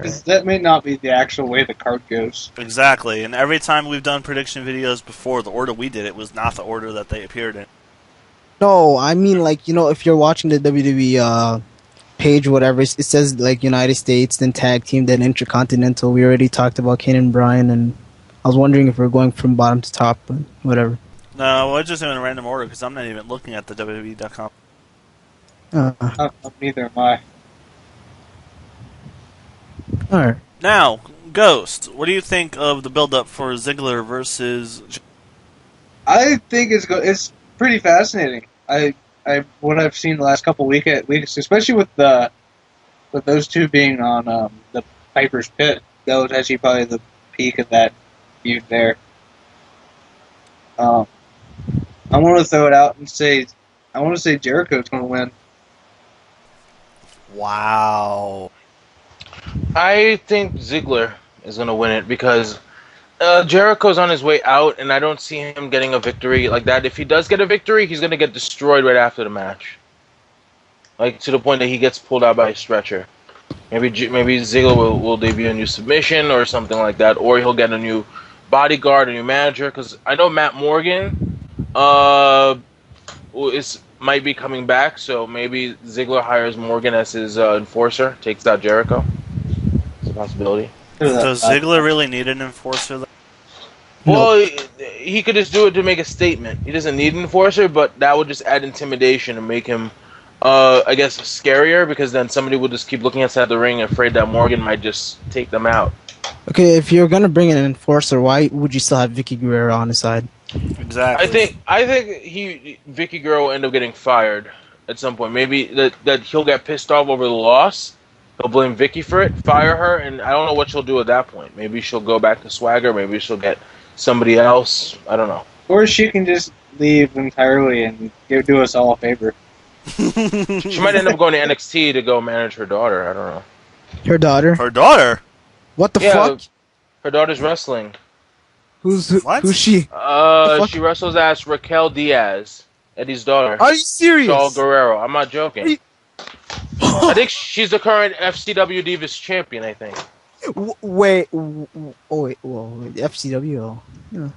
Because that may not be the actual way the card goes. Exactly, and every time we've done prediction videos before, the order we did it was not the order that they appeared in. No, I mean, like, if you're watching the WWE page, whatever, it says, like, United States, then Tag Team, then Intercontinental. We already talked about Kane and Bryan, and I was wondering if we're going from bottom to top, but whatever. No, we're just in a random order because I'm not even looking at the WWE.com. Neither am I. Alright. Now, Ghost, what do you think of the build-up for Ziggler versus... I think it's pretty fascinating. What I've seen the last couple weeks, especially with those two being on the Piper's Pit, that was actually probably the peak of that feud there. I want to throw it out and say, Jericho's going to win. Wow. I think Ziggler is going to win it because Jericho's on his way out, and I don't see him getting a victory like that. If he does get a victory, he's going to get destroyed right after the match. Like, to the point that he gets pulled out by a stretcher. Maybe Ziggler will debut a new submission or something like that, or he'll get a new bodyguard, a new manager, because I know Matt Morgan might be coming back, so maybe Ziggler hires Morgan as his enforcer, takes out Jericho. It's a possibility. Does Ziggler really need an enforcer, though? Well, he could just do it to make a statement. He doesn't need an enforcer, but that would just add intimidation and make him, I guess, scarier, because then somebody would just keep looking outside the ring afraid that Morgan might just take them out. Okay, if you're gonna bring in an enforcer, why would you still have Vicky Guerrero on his side? Exactly. I think Vicky Guerrero will end up getting fired at some point. Maybe that he'll get pissed off over the loss. He'll blame Vicky for it, fire her, and I don't know what she'll do at that point. Maybe she'll go back to Swagger. Maybe she'll get somebody else. I don't know. Or she can just leave entirely and do us all a favor. She might end up going to NXT to go manage her daughter. I don't know. Her daughter? Her daughter? What the fuck? Her daughter's wrestling. Who's she? She wrestles as Raquel Diaz, Eddie's daughter. Are you serious? Saul Guerrero. I'm not joking. I think she's the current FCW Divas champion, I think. Wait, FCW? Yeah.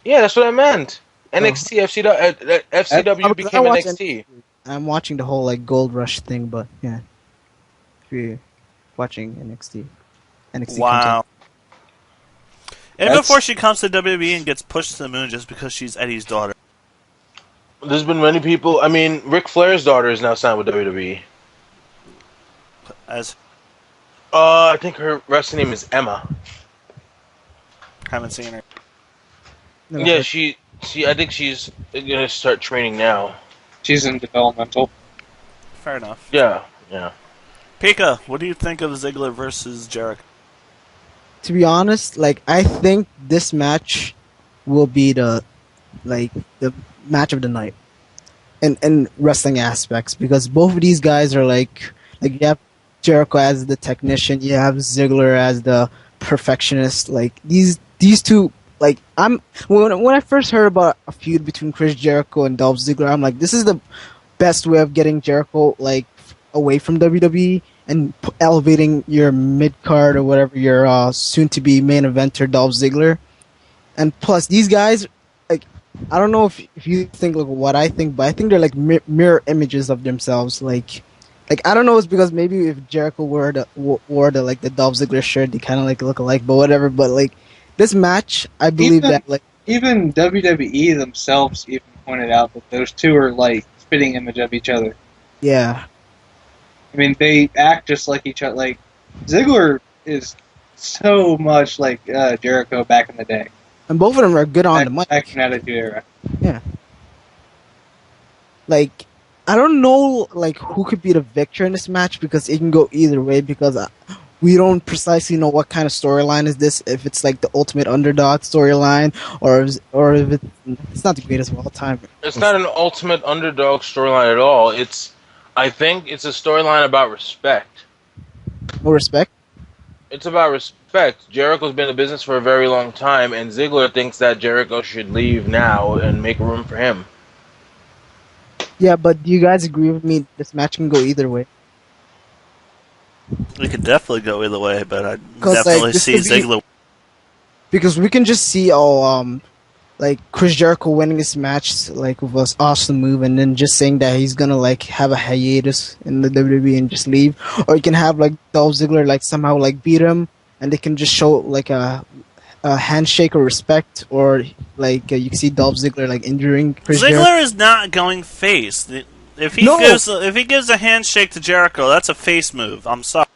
Yeah, that's what I meant. NXT, FCW became NXT. I'm watching the whole, like, Gold Rush thing, but, yeah. If you're watching NXT. Wow. And before she comes to WWE and gets pushed to the moon just because she's Eddie's daughter. There's been many people. I mean, Ric Flair's daughter is now signed with WWE. I think her wrestling name is Emma. Haven't seen her. Yeah, I think she's gonna start training now. She's in developmental. Fair enough. Yeah. Pika, what do you think of Ziggler versus Jericho? To be honest, like, I think this match will be the match of the night in wrestling aspects, because both of these guys are like you have Jericho as the technician, you have Ziggler as the perfectionist. Like, these two, like, when I first heard about a feud between Chris Jericho and Dolph Ziggler, I'm like, this is the best way of getting Jericho, like, away from WWE and elevating your mid-card or whatever, your soon-to-be main eventer, Dolph Ziggler. And plus, these guys, like, I don't know if you think like what I think, but I think they're like mirror images of themselves. Like I don't know, it's because maybe if Jericho wore the like the Dolph Ziggler shirt, they kind of like look alike, but whatever. But like this match, I believe that like even WWE themselves even pointed out that those two are like spitting image of each other. Yeah. I mean, they act just like each other. Like, Ziggler is so much like Jericho back in the day. And both of them are good on the mic. Back in Attitude Era. Yeah. Like, I don't know, like, who could be the victor in this match, because it can go either way, because we don't precisely know what kind of storyline is this, if it's like the ultimate underdog storyline, or if it's not the greatest of all time. It's not an ultimate underdog storyline at all. I think it's a storyline about respect. No respect? It's about respect. Jericho's been in the business for a very long time, and Ziggler thinks that Jericho should leave now and make room for him. Yeah, but do you guys agree with me? This match can go either way. It could definitely go either way, but I 'Cause, definitely this see could be- Ziggler. because we can just see like Chris Jericho winning this match like with an awesome move, and then just saying that he's gonna like have a hiatus in the WWE and just leave, or you can have like Dolph Ziggler like somehow like beat him, and they can just show like a handshake or respect, or like you can see Dolph Ziggler like injuring Chris Jericho. Ziggler is not going face. If he No. gives a handshake to Jericho, that's a face move. I'm sorry.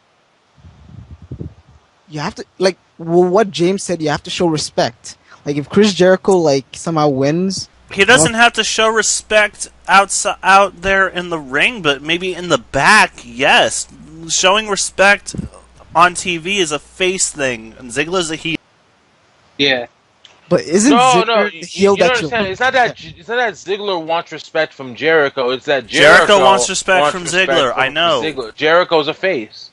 You have to like what James said. You have to show respect. Like if Chris Jericho like somehow wins, He doesn't have to show respect out there in the ring, but maybe in the back, yes. Showing respect on TV is a face thing, and Ziggler's a heel. Yeah. but isn't No, Ziggler you the heel don't that understand. It's not that Ziggler wants respect from Jericho. It's that Jericho wants respect from Ziggler. I know. Ziggler. Jericho's a face.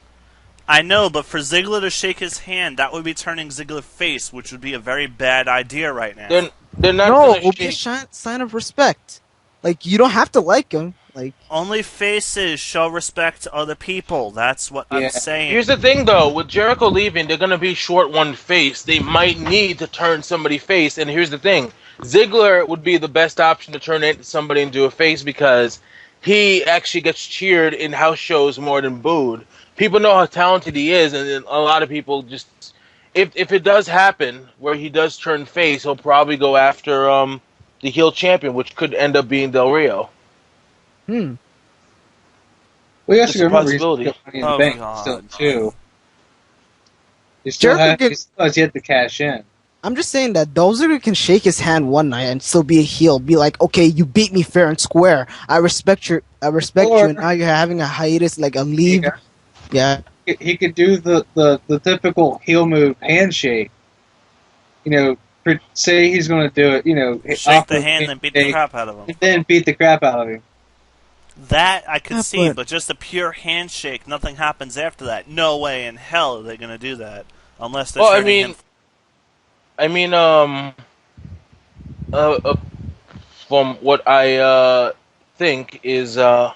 I know, but for Ziggler to shake his hand, that would be turning Ziggler face, which would be a very bad idea right now. They're not. No, gonna it will be a sign of respect. Like you don't have to like him. Like Only faces show respect to other people. That's what I'm saying. Here's the thing, though. With Jericho leaving, they're gonna be short one face. They might need to turn somebody face. And here's the thing: Ziggler would be the best option to turn somebody into a face because he actually gets cheered in house shows more than booed. People know how talented he is, and a lot of people just, if it does happen where he does turn face, he'll probably go after the heel champion, which could end up being Del Rio. Well, you It's also a remember he's possibility. got money in the Oh, bank God. still too. He still has yet to cash in. I'm just saying that Dolph Ziggler can shake his hand one night and still be a heel. Be like, okay, you beat me fair and square. I respect you, and now you're having a hiatus, like a leave. Yeah. He could do the typical heel move handshake. You know, say he's going to do it. You know, Shake the hand and beat the crap out of him. And then beat the crap out of him. That I could see, but- but just a pure handshake, nothing happens after that. No way in hell are they going to do that unless they're. Well, turning him. From what I think is a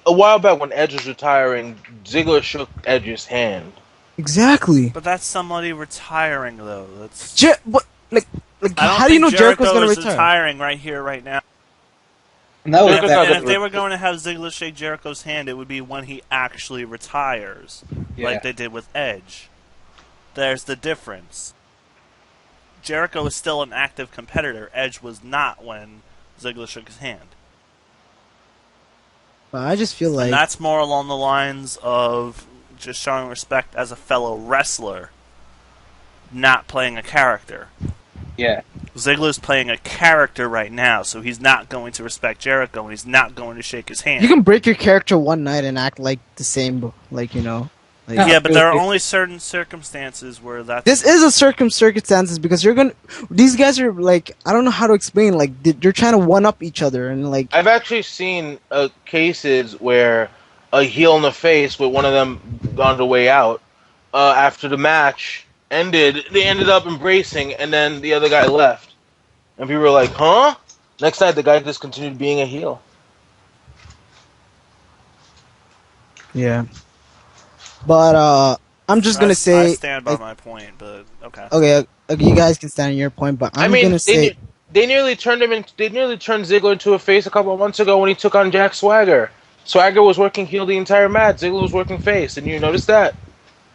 while back when Edge was retiring, Ziggler shook Edge's hand. Exactly. But that's somebody retiring, though. That's. But like I don't how do you know think Jericho's going to is retire? retiring right here, right now. And that was Jericho's back not And in if the- they were going to have Ziggler shake Jericho's hand, it would be when he actually retires, Yeah. like they did with Edge. There's the difference. Jericho is still an active competitor. Edge was not when Ziggler shook his hand. But I just feel like And that's more along the lines of just showing respect as a fellow wrestler, not playing a character. Yeah. Ziggler's playing a character right now, so he's not going to respect Jericho, and he's not going to shake his hand. you can break your character one night and act like the same, like you know. Like, Yeah, but there are only certain circumstances where that's... This is a circumstances because these guys are like, I don't know how to explain, like they're trying to one up each other and like I've actually seen cases where a heel in the face with one of them on the way out after the match ended. They ended up embracing, and then the other guy left, and people were like, "Huh?" Next night, the guy just continued being a heel. yeah. But I'm just gonna I say, stand by my point, but okay. okay, you guys can stand on your point, but I'm gonna say, they nearly turned him in. They nearly turned Ziggler into a face a couple of months ago when he took on Jack Swagger. Swagger was working heel the entire match. Ziggler was working face, and you noticed that.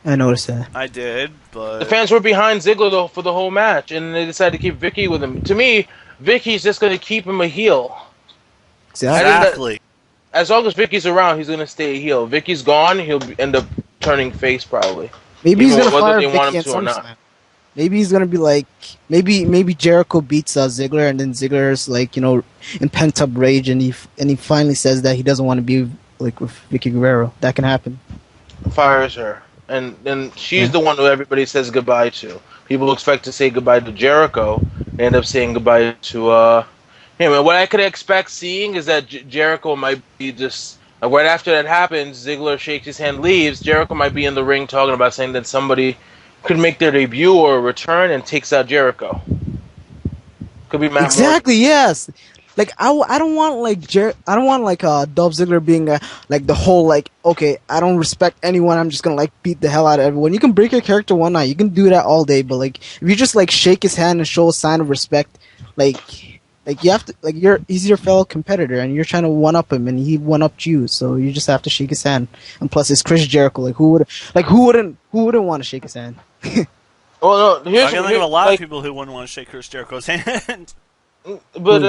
I noticed that. I did, but... The fans were behind Ziggler though for the whole match, and they decided to keep Vicky with him. To me, Vicky's just going to keep him a heel. Exactly. As long as Vicky's around, he's going to stay a heel. Vicky's gone, he'll end up turning face probably. Maybe he's Even gonna whether fire they want Vicky him and to or not. SummerSlam. Maybe he's gonna be like, maybe Jericho beats Ziggler, and then Ziggler's like, you know, in pent up rage, and he finally says that he doesn't want to be like with Vicky Guerrero. That can happen. Fires her. And she's the one who everybody says goodbye to. People expect to say goodbye to Jericho. They end up saying goodbye to him. And what I could expect seeing is that Jericho might be just... right after that happens, Ziggler shakes his hand, leaves. Jericho might be in the ring talking about saying that somebody could make their debut or return and takes out Jericho. Could be Matt Exactly. Yes. Like I don't want like I don't want like Dolph Ziggler being like the whole like, okay, I don't respect anyone, I'm just gonna like beat the hell out of everyone. You can break your character one night, you can do that all day, but like if you just like shake his hand and show a sign of respect, like you have to, like, he's your fellow competitor and you're trying to one up him and he one upped you, so you just have to shake his hand. And plus it's Chris Jericho, like who wouldn't want to shake his hand? Well, no, I can think of a lot of people who wouldn't want to shake Chris Jericho's hand. But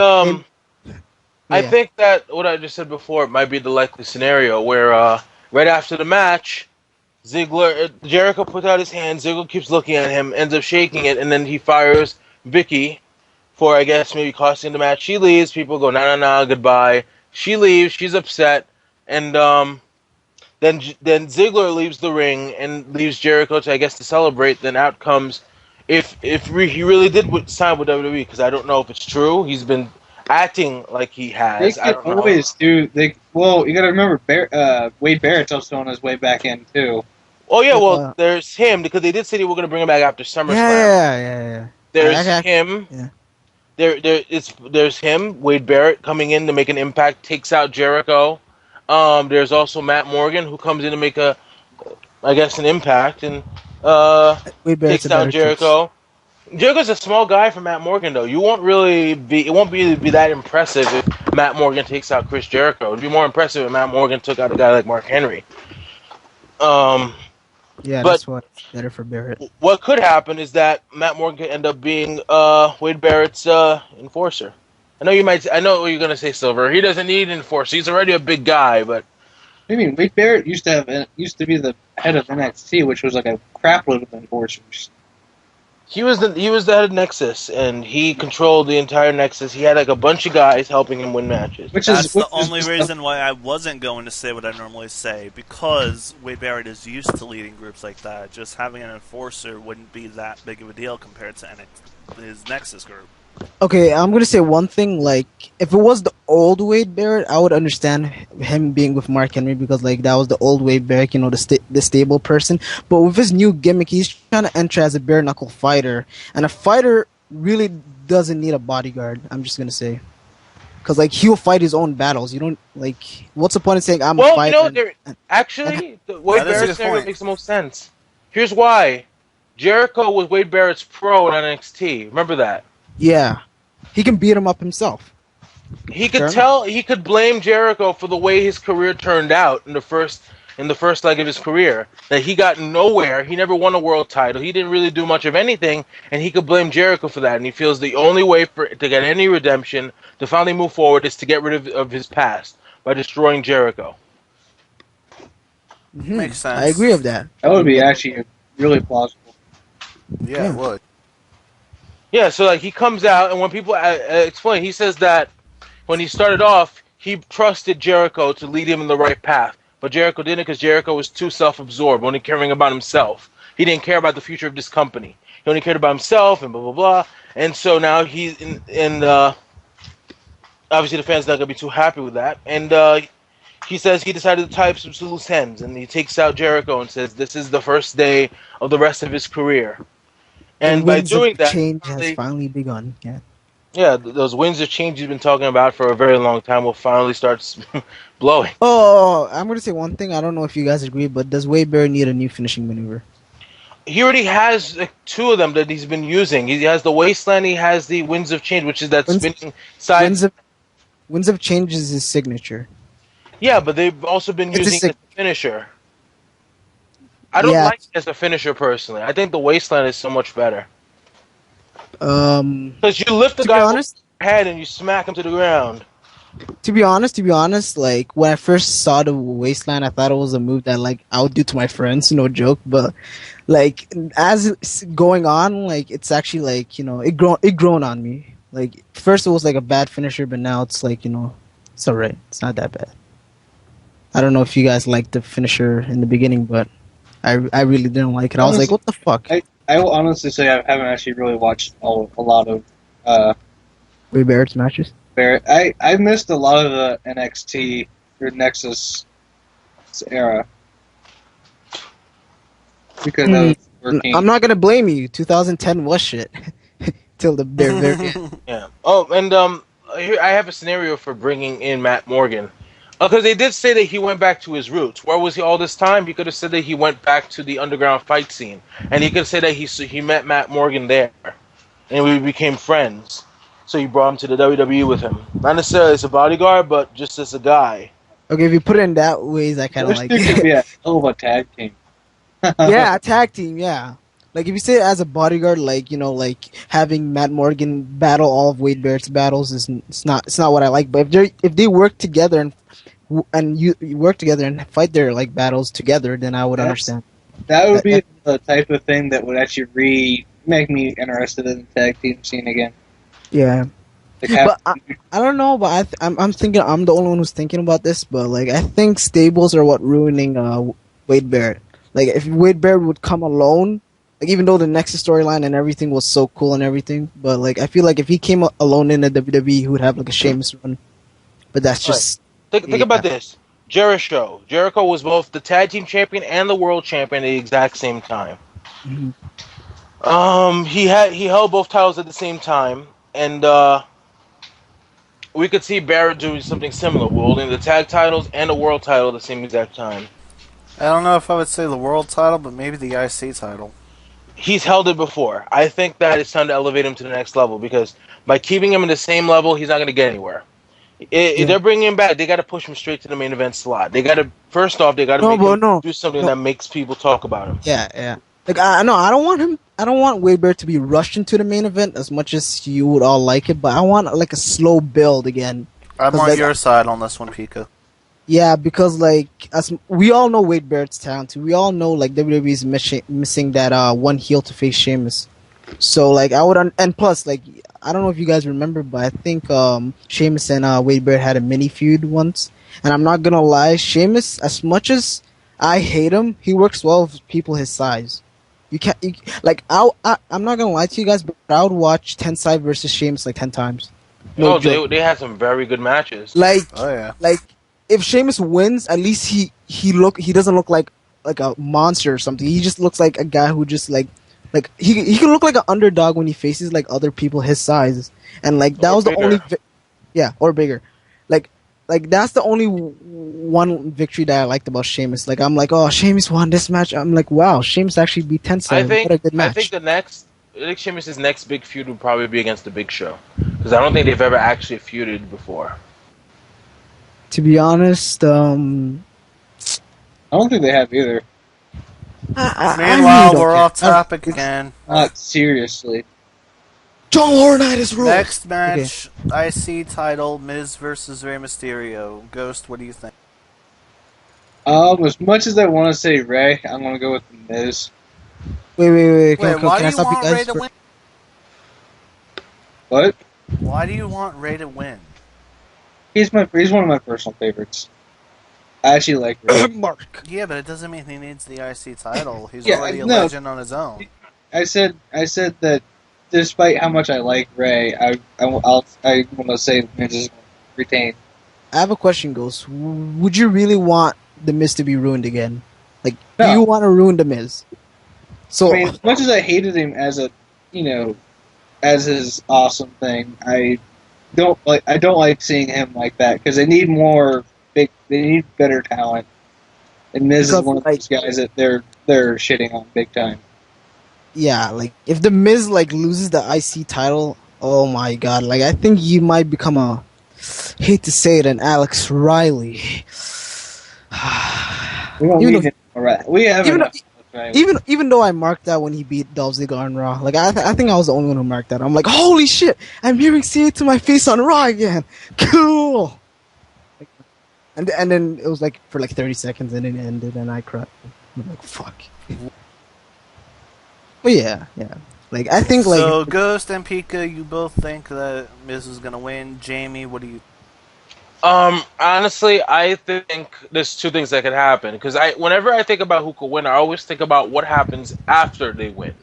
I Yeah. think that what I just said before might be the likely scenario where right after the match, Jericho puts out his hand, Ziggler keeps looking at him, ends up shaking it, and then he fires Vicky for, I guess, maybe costing the match. She leaves, people go, nah, goodbye. She leaves, she's upset, and then Ziggler leaves the ring and leaves Jericho to, I guess, to celebrate. Then out comes, if he really did sign with WWE, because I don't know if it's true. He's been acting like he They has. I can don't know. always do. Well, you got to remember, Wade Barrett's also on his way back in too. Oh yeah, well, there's him, because they did say they were going to bring him back after SummerSlam. Yeah. There's him. Yeah. There's him, Wade Barrett, coming in to make an impact, takes out Jericho. There's also Matt Morgan, who comes in to make an impact, and Wade Barrett's takes a better out Jericho. Jericho's a small guy for Matt Morgan, though. It won't be that impressive if Matt Morgan takes out Chris Jericho. It'd be more impressive if Matt Morgan took out a guy like Mark Henry. Yeah, but that's what's better for Barrett. what could happen is that Matt Morgan could end up being Wade Barrett's enforcer. I know what you're gonna say, Silver. He doesn't need an enforcer. He's already a big guy, but I mean, Wade Barrett used to be the head of NXT, which was like a crapload of enforcers. he was the head of Nexus, and he controlled the entire Nexus. He had like a bunch of guys helping him win matches. That's the only reason why I wasn't going to say what I normally say, because Wade Barrett is used to leading groups like that. Just having an enforcer wouldn't be that big of a deal compared to his Nexus group. Okay, I'm gonna say one thing. Like, if it was the old Wade Barrett, I would understand him being with Mark Henry because, like, that was the old Wade Barrett, you know, the stable person. But with his new gimmick, he's trying to enter as a bare knuckle fighter, and a fighter really doesn't need a bodyguard. I'm just gonna say, because like he'll fight his own battles. You don't like. What's the point of saying I'm a fighter? Well, you know, the Wade Barrett scenario makes the most sense. Here's why: Jericho was Wade Barrett's pro in NXT. Remember that. Yeah, he can beat him up himself. He could blame Jericho for the way his career turned out in the first leg of his career. That he got nowhere. He never won a world title. He didn't really do much of anything, and he could blame Jericho for that. And he feels the only way to get any redemption, to finally move forward, is to get rid of his past by destroying Jericho. Mm-hmm. Makes sense. I agree with that. That would be actually really plausible. Yeah, it would. Yeah, so like he comes out, and when people explain, he says that when he started off, he trusted Jericho to lead him in the right path, but Jericho didn't because Jericho was too self-absorbed, only caring about himself. He didn't care about the future of this company. He only cared about himself and blah blah blah. And so now he's obviously the fans not gonna be too happy with that. And he says he decided to tie up some loose ends, and he takes out Jericho and says this is the first day of the rest of his career. And by doing that, change has finally begun. Yeah, those winds of change he's been talking about for a very long time will finally start blowing. Oh, I'm going to say one thing. I don't know if you guys agree, but does Wade Barrett need a new finishing maneuver? He already has two of them that he's been using. He has the Wasteland, he has the Winds of Change, which is that spinning side. Winds of Change is his signature. Yeah, but they've also been using it as a finisher. I don't like it as a finisher personally. I think the Wasteland is so much better. Because you lift the guy over your head and you smack him to the ground. To be honest, like when I first saw the Wasteland, I thought it was a move that like I would do to my friends, no joke. But like as it's going on, like it's actually like, you know, it grown on me. Like first it was like a bad finisher, but now it's like, you know, it's alright. It's not that bad. I don't know if you guys liked the finisher in the beginning, but I really didn't like it. I was like, what the fuck? I will honestly say I haven't actually really watched a lot of Wade Barrett's matches. Barrett. I missed a lot of the NXT or Nexus era because I was working. I'm not gonna blame you. 2010 was shit till the very end. Yeah. Oh, and here I have a scenario for bringing in Matt Morgan. Because they did say that he went back to his roots. Where was he all this time? He could have said that he went back to the underground fight scene, and he could have said that he met Matt Morgan there, and we became friends. So he brought him to the WWE with him, not necessarily as a bodyguard, but just as a guy. Okay, if you put it in that ways, I kind of like There could it. be a hell of a tag team. Yeah, a tag team. Yeah, like if you say it as a bodyguard, like like having Matt Morgan battle all of Wade Barrett's battles is it's not what I like. But if they work together and you work together and fight their like battles together, then I would understand. That would be the type of thing that would actually make me interested in the tag team scene again. Yeah. Like But I don't know, but I'm thinking I'm the only one who's thinking about this. But like I think stables are what ruining Wade Barrett. Like if Wade Barrett would come alone, like even though the Nexus storyline and everything was so cool and everything, but like I feel like if he came alone in the WWE, he would have like a Sheamus run. But that's just Think about this. Jericho was both the tag team champion and the world champion at the exact same time. Mhm. He held both titles at the same time, and we could see Barrett doing something similar, holding the tag titles and the world title at the same exact time. I don't know if I would say the world title, but maybe the IC title. He's held it before. I think that it's time to elevate him to the next level, because by keeping him in the same level, he's not going to get anywhere. If they're bringing him back, they got to push him straight to the main event slot. They got to make him do something that makes people talk about him. Yeah. Like I know I don't want him. I don't want Wade Barrett to be rushed into the main event as much as you would all like it. But I want like a slow build again. I'm on your side on this one, Pika. Yeah, because like as we all know Wade Barrett's talented. We all know like WWE is missing that one heel to face Sheamus. So like I would and plus like I don't know if you guys remember, but I think Sheamus and Wade Barrett had a mini feud once. And I'm not gonna lie, Sheamus, as much as I hate him, he works well with people his size. I'm not gonna lie to you guys, but I would watch Tensai versus Sheamus like 10 times. No joke. They had some very good matches. Like, Oh yeah. like if Sheamus wins, at least he doesn't look like a monster or something. He just looks like a guy who just like he can look like an underdog when he faces like other people his size, and like that was the only or bigger, like that's the only one victory that I liked about Sheamus. Like I'm like, oh, Sheamus won this match. I'm like, wow, Sheamus actually beat Tensai. What a good match. I think Sheamus' next big feud would probably be against the Big Show, because I don't think they've ever actually feuded before. To be honest, I don't think they have either. Meanwhile, we're off topic again. Not seriously. John Laurinaitis rules. Next match, IC title, Miz versus Rey Mysterio. Ghost, what do you think? As much as I want to say Ray, I'm going to go with the Miz. Wait. Why Can do I you stop want you Ray guys? to win? What? Why do you want Ray to win? He's one of my personal favorites. I actually like Ray. Mark. Yeah, but it doesn't mean he needs the IC title. He's Yeah, already a no. legend on his own. I said that despite how much I like Ray, I want to say Miz is going to retain. I have a question, Ghost. Would you really want the Miz to be ruined again? Like, do No. you want to ruin the Miz? So, I mean, as much as I hated him as as his awesome thing, I don't like seeing him like that, because they need they need better talent. And Miz is one of those guys that they're shitting on big time. yeah, like if the Miz like loses the IC title, oh my god! Like I think you might become hate to say it, an Alex Riley. We don't need him. Right. We have enough. Right. Even though I marked that when he beat Dolph Ziggler on Raw, like I think I was the only one who marked that. I'm like, holy shit! I'm hearing "See It to My Face" on Raw again. Cool. And then it was like for like 30 seconds, and then it ended, and I cried. I'm like, fuck. But yeah. Like I think like So Ghost and Pika, you both think that Miz is gonna win. Jamie, what do you? Honestly, I think there's two things that could happen. Because whenever I think about who could win, I always think about what happens after they win.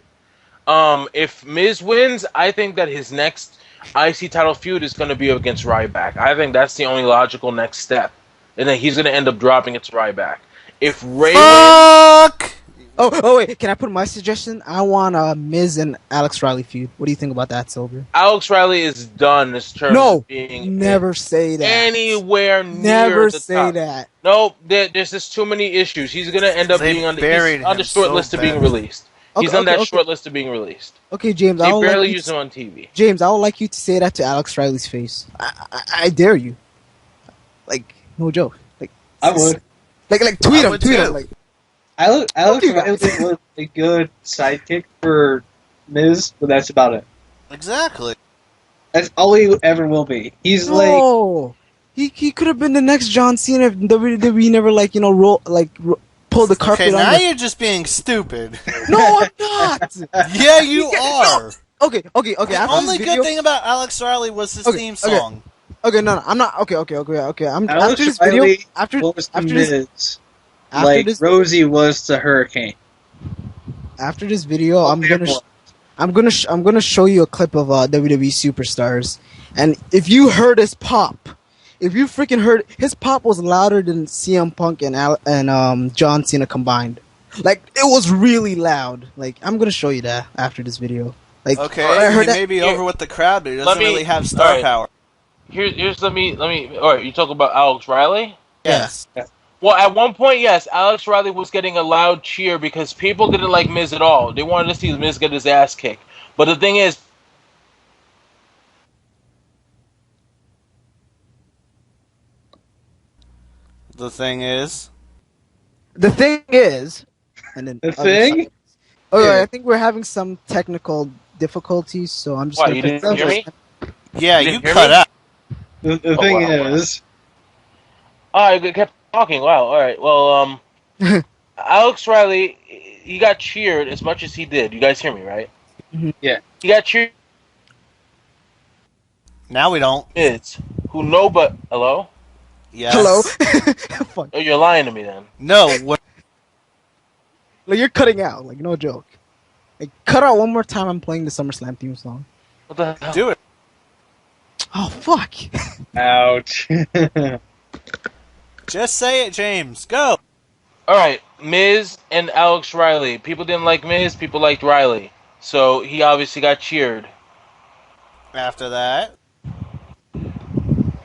If Miz wins, I think that his next IC title feud is going to be against Ryback. I think that's the only logical next step. And then he's going to end up dropping it to Ryback. If Ray Fuck Oh wait, can I put my suggestion? I want Miz and Alex Riley feud. What do you think about that, Silver? Alex Riley is done in terms No, of being never say that. anywhere near Never the say top. that. No, there's just too many issues. He's gonna end up They being on the, buried he's on the him short so list of being bad. released. He's Okay, on that okay. short list of being released. Okay, James, They I would barely like you use him on TV. James, I would like you to say that to Alex Riley's face. I dare you. Like, no joke. Like, I would. Like tweet I him, would tweet too. him. Like, Alex you Riley guys. was a good sidekick for Miz, but that's about it. Exactly. That's all he ever will be. He's like, no, he could have been the next John Cena if WWE never pulled the carpet Okay, on. now you're just being stupid. No, I'm not. Yeah, you are. Okay. The After only this good video, thing about Alex Riley was his theme song. Okay, no, I'm not. Okay. I'm Alex after this Riley video. After was to this, Miz, after like this, Rosie was to Hurricane. after this video, I'm Okay, gonna show you a clip of WWE superstars, and if you heard his pop, if you freaking heard his pop was louder than CM Punk and John Cena combined. Like it was really loud. Like I'm gonna show you that after this video. Like Okay, I he heard may that. be over with the crowd, but he doesn't Let me- really have star alright. power. Here's let me. All right, you talk about Alex Riley. Yes. Well, at one point, yes, Alex Riley was getting a loud cheer because people didn't like Miz at all. They wanted to see Miz get his ass kicked. But the thing is, The thing is, And then The thing? Oh, Yeah. I think we're having some technical difficulties, so I'm just what, gonna you put didn't hear me? yeah, You you didn't hear cut me? out. The Oh, thing wow. is, I kept talking. Wow. All right. Well, Alex Riley, he got cheered as much as he did. You guys hear me, right? Mhm. Yeah. He got cheered. Now we don't. Miz, who know but hello? Yes. Hello. Fuck. Oh, you're lying to me then. No. What? Like you're cutting out. Like no joke. Like cut out one more time. I'm playing the SummerSlam theme song. What the hell? Do it. Oh fuck. ouch. Just say it, James. Go. All right, Miz and Alex Riley. People didn't like Miz. People liked Riley. So he obviously got cheered. After that,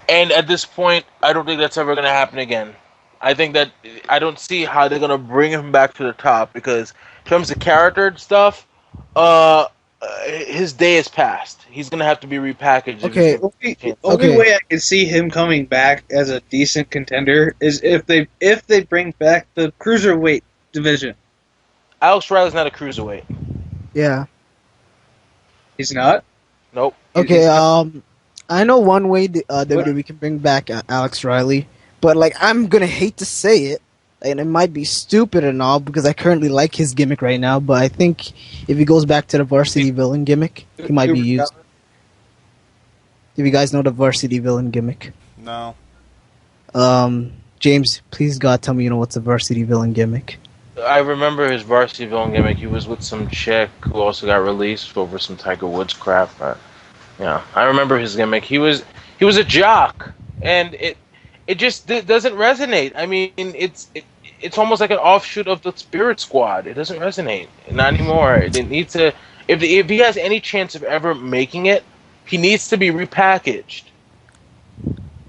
And at this point, I don't think that's ever going to happen again. I think that I don't see how they're going to bring him back to the top because in terms of character and stuff, his day is past. He's going to have to be repackaged. Okay. The only Okay. way I can see him coming back as a decent contender is if they bring back the cruiserweight division. Alex Riley's not a cruiserweight. Yeah. He's not. Nope. Okay. I know one way WWE can bring back Alex Riley, but like I'm gonna hate to say it, and it might be stupid and all because I currently like his gimmick right now. But I think if he goes back to the varsity villain gimmick, he might be used. If you guys know the varsity villain gimmick, no. James, please God, tell me you know what's a varsity villain gimmick. I remember his varsity villain gimmick. He was with some chick who also got released over some Tiger Woods crap. Yeah, I remember his gimmick. He was a jock, and it just doesn't resonate. I mean, it's almost like an offshoot of the Spirit Squad. It doesn't resonate, not anymore. It needs to. If he has any chance of ever making it, he needs to be repackaged.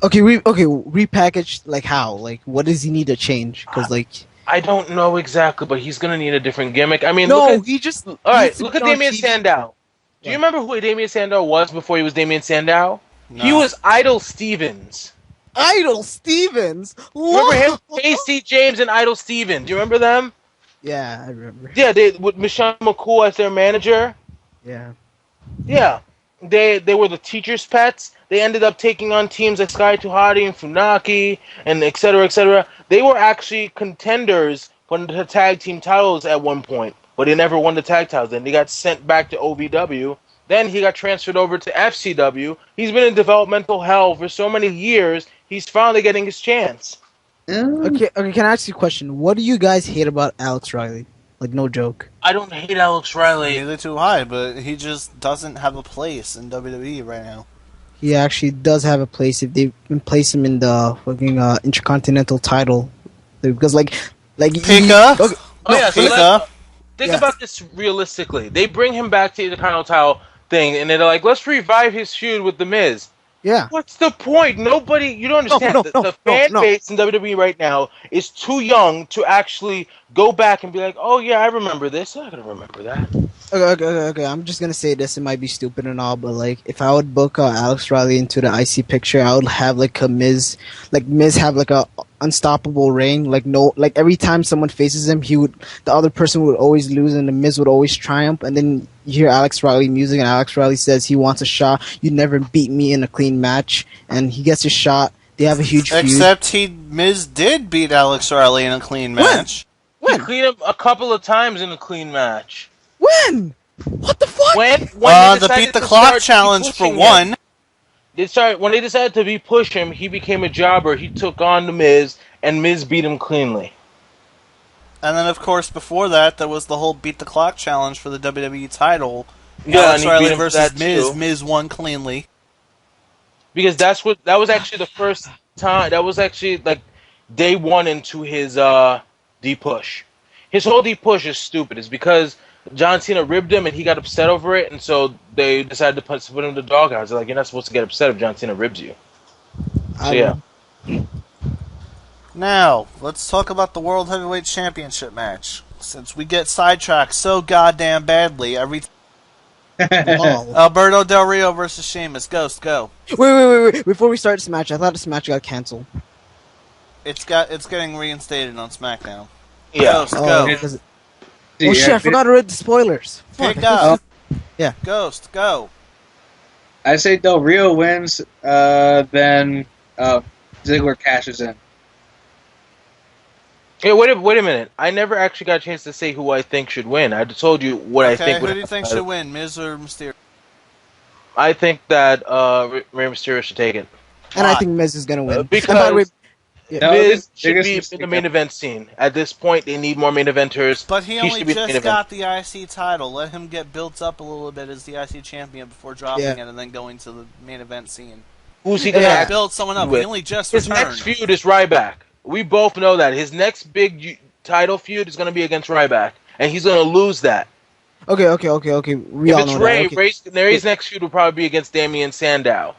Okay, repackaged like how? Like what does he need to change? Because like I don't know exactly, but he's gonna need a different gimmick. I mean, no, look at, he just all right. needs to Look be at on Damien TV. Sandow. Do you remember who Damien Sandow was before he was Damien Sandow? No. He was Idol Stevens. Idol Stevens. Remember him? Whoa! Casey James and Idol Stevens. Do you remember them? Yeah, I remember. Yeah, they with Michelle McCool as their manager. Yeah. Yeah, they were the teachers' pets. They ended up taking on teams like Sky Tuhati and Funaki and et cetera, et cetera. They were actually contenders for the tag team titles at one point, but they never won the tag titles. Then they got sent back to OVW. Then he got transferred over to FCW. He's been in developmental hell for so many years. He's finally getting his chance. Okay, can I ask you a question? What do you guys hate about Alex Riley? Like, no joke. I don't hate Alex Riley. Neither too high, but he just doesn't have a place in WWE right now. He actually does have a place if they place him in the fucking Intercontinental title. Because, like Pika? Oh yeah, so Pika? think Yes. about this realistically. They bring him back to the Intercontinental thing, and they're like, let's revive his feud with The Miz. Yeah. What's the point? Nobody, you don't understand. No, The fan base in WWE right now is too young to actually go back and be like, oh yeah, I remember this. I gotta remember that. Okay. I'm just gonna say this. It might be stupid and all, but like, if I would book Alex Riley into the IC picture, I would have like a Miz have like a unstoppable reign. Like every time someone faces him, the other person would always lose, and the Miz would always triumph. And then you hear Alex Riley music, and Alex Riley says he wants a shot. You never beat me in a clean match, and he gets a shot. They have a huge feud. Except Miz did beat Alex Riley in a clean match. He cleaned him a couple of times in a clean match. When? What the fuck? When the beat the clock challenge for one. When they decided to push him, he became a jobber. He took on The Miz, and Miz beat him cleanly. And then, of course, before that, there was the whole beat the clock challenge for the WWE title. Yeah, Alex and he beat Riley him versus for that Miz. too. Miz won cleanly. Because that was actually the first time. That was actually like day one into his D push. His whole D push is stupid. It's because John Cena ribbed him and he got upset over it, and so they decided to put him in the doghouse. They're like, you're not supposed to get upset if John Cena ribs you. So yeah. Now, let's talk about the World Heavyweight Championship match. Since we get sidetracked so goddamn badly every Alberto Del Rio versus Sheamus. Ghost, go. Wait. Before we start this match, I thought this match got canceled. It's getting reinstated on SmackDown. Yeah. Ghost, go. Shit, I forgot to read the spoilers. Pick up. Yeah. Ghost, go. I say Del Rio wins, then Ziggler cashes in. Hey, wait a minute. I never actually got a chance to say who I think should win. I told you what I think. Who do you think should win, Miz or Mysterio? I think that Rey Mysterio should take it. And I think Miz is gonna win. Because No, Miz should be biggest in the main event scene. At this point, they need more main eventers. But he only should be the main just event. got the IC title. Let him get built up a little bit as the IC champion before dropping it and then going to the main event scene. Who's he going to build someone up? with? He only just His returned. next feud is Ryback. We both know that. His next big title feud is going to be against Ryback. And he's going to lose that. Okay. We if all it's know Ray, that. Okay. Ray's next feud will probably be against Damian Sandow.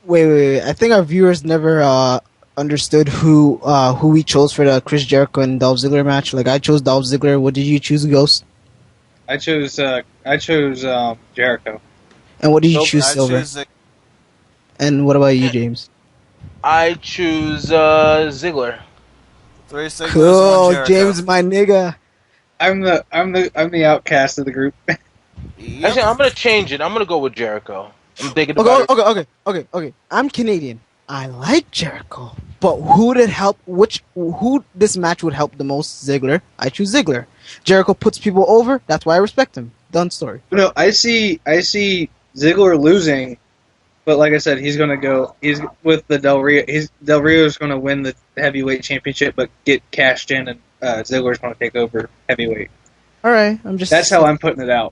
Wait. I think our viewers never understood who we chose for the Chris Jericho and Dolph Ziggler match. Like, I chose Dolph Ziggler. What did you choose, Ghost? I chose Jericho. And what did you choose, Silver? And what about you, James? I choose Ziggler. 3 Ziggler, Cool, 1 Jericho. James, my nigga. I'm the outcast of the group. Yep. Actually, I'm going to change it. I'm going to go with Jericho. I'm thinking about it. Okay. I'm Canadian. I like Jericho, but who this match would help the most? Ziggler. I choose Ziggler. Jericho puts people over. That's why I respect him. Done story. No, I see Ziggler losing, but like I said, he's with the Del Rio. Del Rio's going to win the heavyweight championship, but get cashed in, and Ziggler's going to take over heavyweight. All right, That's how I'm putting it out.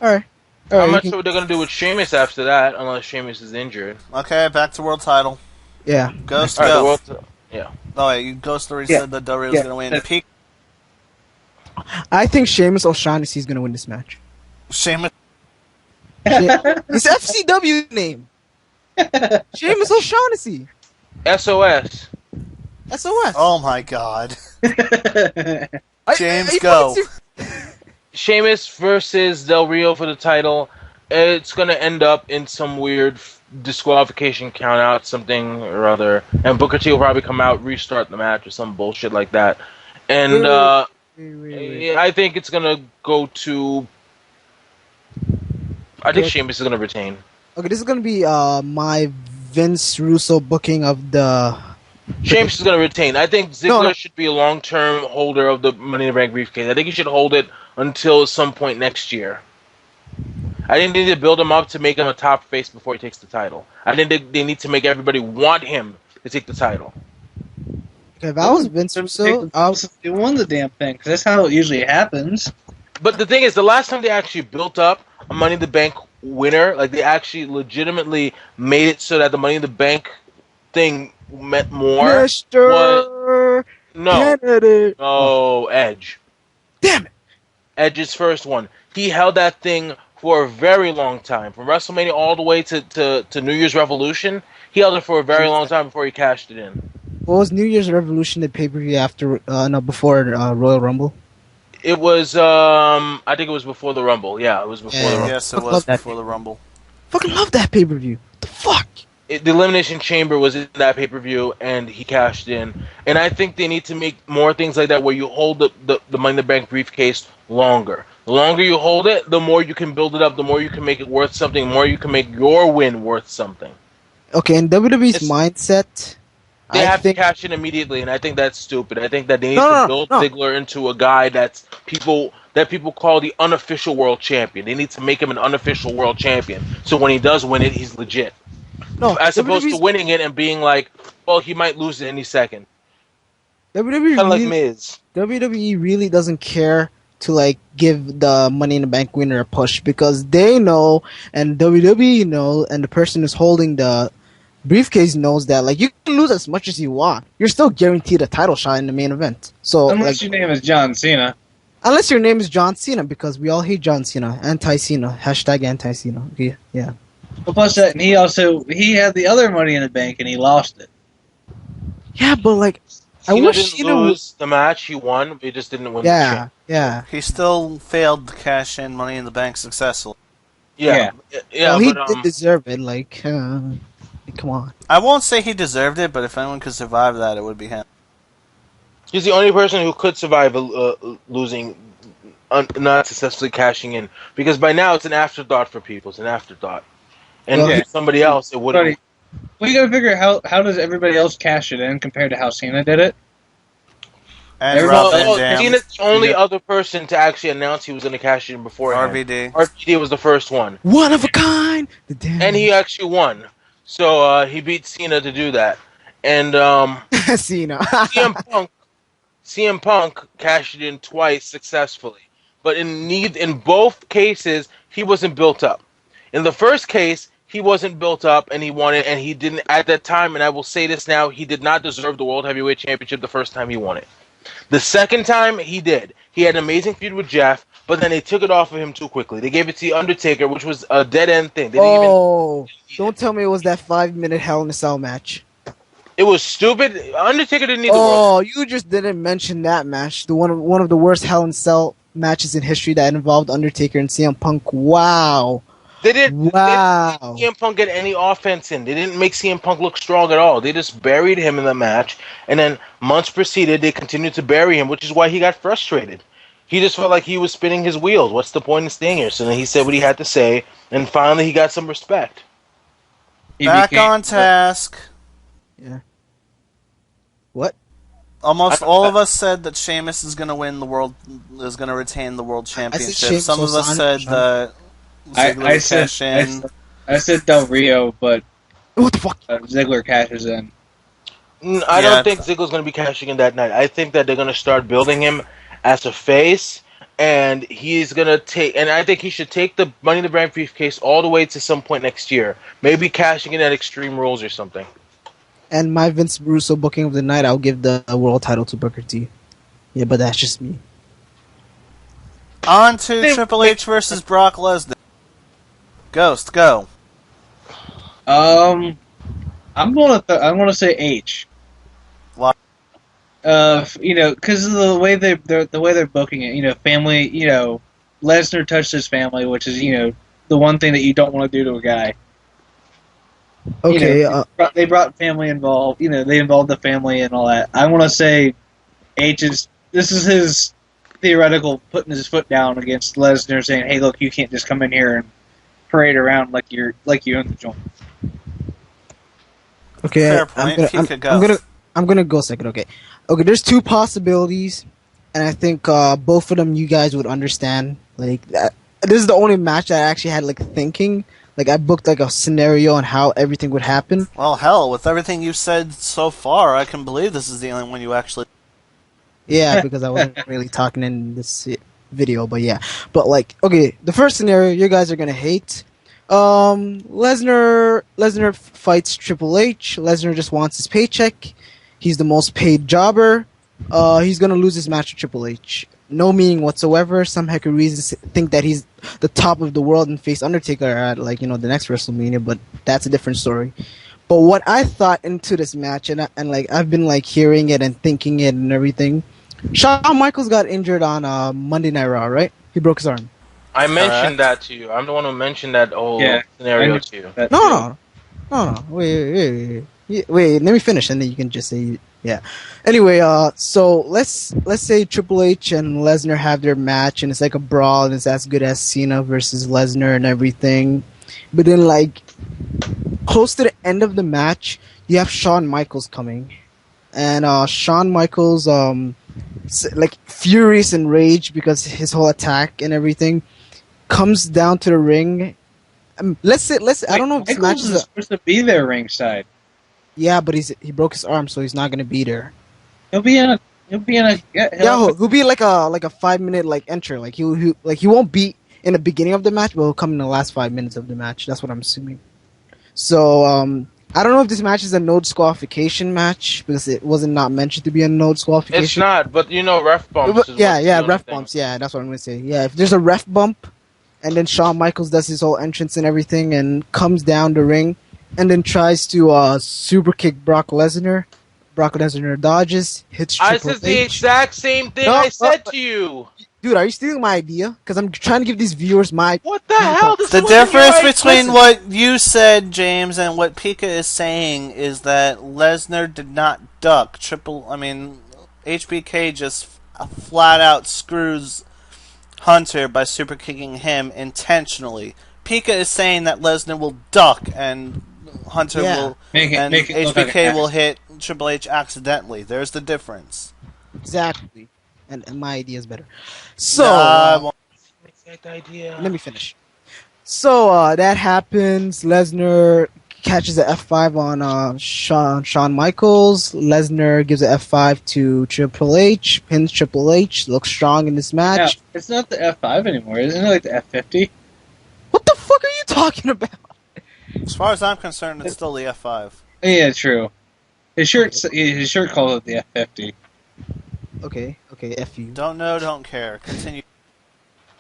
All right. I'm not sure what they're going to do with Sheamus after that, unless Sheamus is injured. Okay, back to world title. Yeah. Ghost, All right, go. Yeah. Oh, wait, you Ghost already said that Del Rio's going to win. Peak I think Sheamus O'Shaughnessy is going to win this match. Sheamus. His FCW name. Sheamus O'Shaughnessy. SOS. SOS. Oh my god. James, I go. Sheamus versus Del Rio for the title. It's going to end up in some weird disqualification count out, something or other. And Booker T will probably come out, restart the match or some bullshit like that. And Wait. I think it's going to go to... I think Sheamus is going to retain. Okay, this is going to be my Vince Russo booking of the... Sheamus is going to retain. I think Ziggler should be a long-term holder of the Money in the Bank briefcase. I think he should hold it until some point next year. I think they need to build him up to make him a top face before he takes the title. I think they need to make everybody want him to take the title. Okay, if I was Vince Russo, They won the damn thing, because that's how it usually happens. But the thing is, the last time they actually built up a Money in the Bank winner, like they actually legitimately made it so that the Money in the Bank thing meant more. Mr. No, Kennedy. no, Edge. Damn it. Edge's first one. He held that thing for a very long time, from WrestleMania all the way to New Year's Revolution. He held it for a very long time before he cashed it in. What was New Year's Revolution the pay-per-view after? No, before Royal Rumble. It was, I think it was before the Rumble. Yeah, it was before the Rumble. Yes, it Fuck was love that before the Rumble. Fucking love that pay-per-view. What the fuck? The Elimination Chamber was in that pay-per-view, and he cashed in. And I think they need to make more things like that where you hold the Money in the Bank briefcase longer. The longer you hold it, the more you can build it up, the more you can make it worth something, the more you can make your win worth something. Okay, in WWE's mindset, They I have think to cash in immediately, and I think that's stupid. I think that they need No, to no, build no. Ziggler into a guy that people call the unofficial world champion. They need to make him an unofficial world champion. So when he does win it, he's legit. no. As opposed to WWE's winning it and being like, well, he might lose it any second. WWE Kind of like really, Miz. WWE really doesn't care to like give the Money in the Bank winner a push because they know, and WWE know, and the person who's holding the briefcase knows that like you can lose as much as you want, you're still guaranteed a title shot in the main event. So Unless like, your name is John Cena. unless your name is John Cena, because we all hate John Cena, anti-Cena, hashtag anti-Cena. Okay, yeah. But plus that, and he had the other Money in the Bank and he lost it. Yeah, but like, I Cena wish didn't Cena lose the match. He won. He just didn't win the Yeah, champ. yeah. He still failed to cash in Money in the Bank successfully. Yeah. Well, he but did deserve it. Like, come on. I won't say he deserved it, but if anyone could survive that, it would be him. he's the only person who could survive losing, not successfully cashing in. Because by now it's an afterthought for people. It's an afterthought. And Well, if it's somebody else, it wouldn't. Buddy, we gotta figure out how does everybody else cash it in compared to how Cena did it. And Everyone- Rob Van oh, Dam, Cena's the only other person to actually announce he was going to cash in before RVD. RVD was the first one. One of a kind. The damn. And he actually won. So he beat Cena to do that. And Cena. CM Punk cashed it in twice successfully. But in both cases, he wasn't built up. In the first case, he wasn't built up and he won it, and he didn't at that time, and I will say this now, he did not deserve the World Heavyweight Championship the first time he won it. The second time, he did. He had an amazing feud with Jeff, but then they took it off of him too quickly. They gave it to The Undertaker, which was a dead-end thing. They didn't Don't tell me it was that 5-minute Hell in a Cell match. It was stupid. Undertaker didn't need the World. Oh, you just didn't mention that match. The one of the worst Hell in a Cell matches in history that involved Undertaker and CM Punk. Wow. They didn't Wow. make CM Punk get any offense in. They didn't make CM Punk look strong at all. They just buried him in the match, and then months proceeded, they continued to bury him, which is why he got frustrated. He just felt like he was spinning his wheels. What's the point in staying here? So then he said what he had to say, and finally he got some respect. Back on task. Yeah. What? Almost all of us said that Sheamus is going to win the world, is going to retain the world championship. Sheamus Some of us said that Ziggler I would cash in. I said Del Rio, but What the fuck? Ziggler cashes in. I don't think Ziggler's going to be cashing in that night. I think that they're going to start building him as a face, and he's going to take, and I think he should take the Money in the Bank briefcase all the way to some point next year. Maybe cashing in at Extreme Rules or something. And my Vince Russo booking of the night, I'll give the world title to Booker T. Yeah, but that's just me. On to Triple H versus Brock Lesnar. Ghost, go. I'm gonna say H. Why? Because of the way they're booking it. Family. Lesnar touched his family, which is the one thing that you don't want to do to a guy. Okay. They brought family involved. They involved the family and all that. I want to say this is his theoretical putting his foot down against Lesnar, saying, "Hey, look, you can't just come in here and parade around like you own the joint." Okay. Fair point. I'm gonna go second. Okay. There's two possibilities, and I think both of them you guys would understand. Like that. This is the only match that I actually had like thinking. Like I booked like a scenario on how everything would happen. Well, hell, with everything you've said so far, I can believe this is the only one you actually... Yeah, because I wasn't really talking in this video, but yeah. But like, okay, the first scenario you guys are gonna hate. Lesnar fights Triple H. Lesnar just wants his paycheck. He's the most paid jobber. He's gonna lose his match to Triple H. no meaning whatsoever. Some heck of reasons think that he's the top of the world and face Undertaker at the next WrestleMania, but that's a different story. But what I thought into this match, and I've been hearing it and thinking it and everything. Shawn Michaels got injured on Monday Night Raw, right? He broke his arm. I mentioned that to you. I'm the one who mentioned that whole scenario to you. No. Wait. Let me finish, and then you can just say yeah. Anyway, so let's say Triple H and Lesnar have their match, and it's like a brawl, and it's as good as Cena versus Lesnar and everything. But then, close to the end of the match, you have Shawn Michaels coming, and Shawn Michaels, furious and rage because his whole attack and everything, comes down to the ring. Let's say I don't know if this match is supposed to be there ringside. Yeah, but he broke his arm, so he's not gonna be there. He'll be in a. He'll be like a 5-minute entry. He won't be in the beginning of the match, but he'll come in the last 5 minutes of the match. That's what I'm assuming. So I don't know if this match is a no disqualification match because it wasn't not mentioned to be a no disqualification. It's not, but ref bumps. Ref bumps. Yeah, that's what I'm gonna say. Yeah, if there's a ref bump, and then Shawn Michaels does his whole entrance and everything, and comes down the ring, and then tries to super kick Brock Lesnar. Brock Lesnar dodges, hits Triple H. I said the exact same thing I said to you. Dude, are you stealing my idea? Because I'm trying to give these viewers my... What the hell? The difference between what you said, James, and what Pika is saying is that Lesnar did not duck. HBK just flat out screws Hunter by super kicking him intentionally. Pika is saying that Lesnar will duck and Hunter will... and HBK will hit Triple H accidentally. There's the difference. Exactly. And my idea is better. So, exact idea. Let me finish. So, that happens. Lesnar catches an F5 on Shawn Michaels. Lesnar gives an F5 to Triple H. Pins Triple H. Looks strong in this match. Yeah, it's not the F5 anymore. Isn't it like the F50? What the fuck are you talking about? As far as I'm concerned, it's still the F5. Yeah, true. His shirt calls it the F50. Okay, F you. Don't know, don't care. Continue.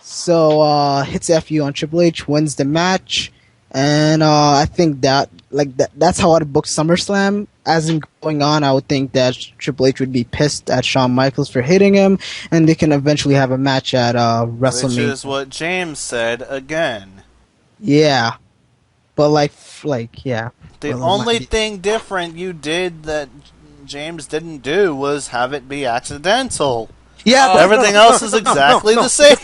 So, hits FU on Triple H, wins the match, and I think that's how I'd book SummerSlam. As in going on, I would think that Triple H would be pissed at Shawn Michaels for hitting him, and they can eventually have a match at WrestleMania. Which is what James said again. Yeah. But, yeah. The only thing different you did that James didn't do was have it be accidental. Yeah, but everything else is exactly the same.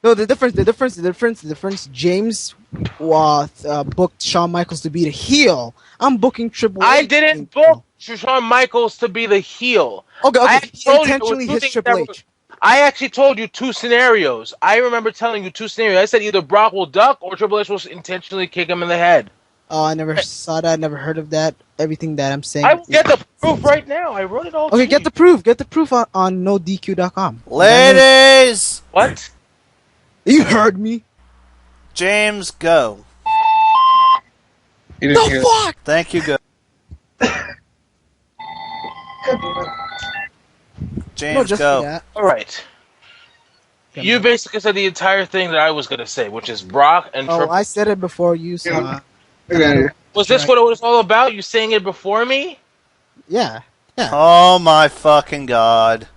The difference. James booked Shawn Michaels to be the heel. I'm booking Triple H. I didn't book Shawn Michaels to be the heel. Okay. He intentionally hits Triple H. I actually told you two scenarios. I remember telling you two scenarios. I said either Brock will duck or Triple H will intentionally kick him in the head. Oh, I never saw that. Never heard of that. Everything that I'm saying. I will get the proof right now. I wrote it all. Okay, get the proof. Get the proof on NoDQ.com. Ladies! What? You heard me. James, go. The fuck? Thank you, go. James, go. All right. You basically said the entire thing that I was going to say, which is Brock and Triple H. I said it before you, so... Was this what it was all about? You saying it before me? Yeah. Oh my fucking god.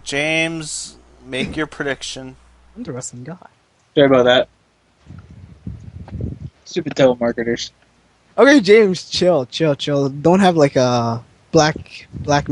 James, make your prediction. I'm the wrestling guy. Sorry about that. Stupid telemarketers. Okay, James, chill. Don't have a black man